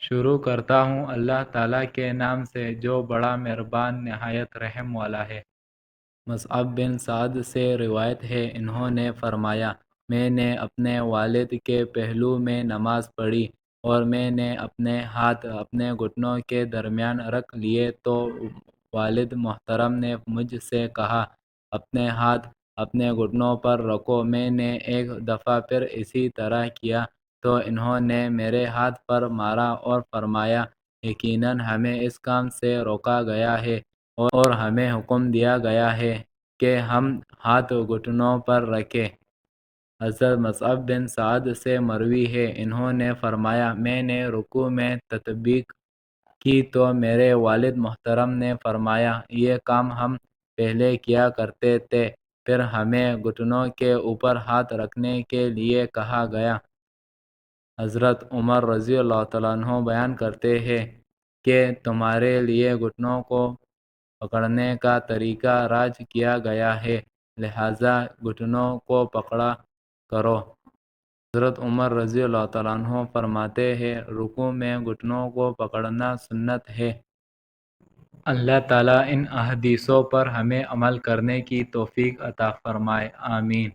شروع کرتا ہوں اللہ تعالیٰ کے نام سے جو بڑا مہربان نہایت رحم والا ہے۔ مصعب بن سعد سے روایت ہے، انہوں نے فرمایا، میں نے اپنے والد کے پہلو میں نماز پڑھی اور میں نے اپنے ہاتھ اپنے گھٹنوں کے درمیان رکھ لیے تو والد محترم نے مجھ سے کہا، اپنے ہاتھ اپنے گھٹنوں پر رکھو۔ میں نے ایک دفعہ پھر اسی طرح کیا تو انہوں نے میرے ہاتھ پر مارا اور فرمایا، یقیناً ہمیں اس کام سے روکا گیا ہے اور ہمیں حکم دیا گیا ہے کہ ہم ہاتھ گھٹنوں پر رکھیں۔ حضرت مصعب بن سعد سے مروی ہے، انہوں نے فرمایا، میں نے رکوع میں تطبیق کی تو میرے والد محترم نے فرمایا، یہ کام ہم پہلے کیا کرتے تھے، پھر ہمیں گھٹنوں کے اوپر ہاتھ رکھنے کے لیے کہا گیا۔ حضرت عمر رضی اللہ تعالیٰ عنہ بیان کرتے ہیں کہ تمہارے لیے گھٹنوں کو پکڑنے کا طریقہ راج کیا گیا ہے، لہذا گھٹنوں کو پکڑا کرو۔ حضرت عمر رضی اللہ تعالیٰ عنہ فرماتے ہیں، رکوع میں گھٹنوں کو پکڑنا سنت ہے۔ اللہ تعالیٰ ان احادیثوں پر ہمیں عمل کرنے کی توفیق عطا فرمائے، آمین۔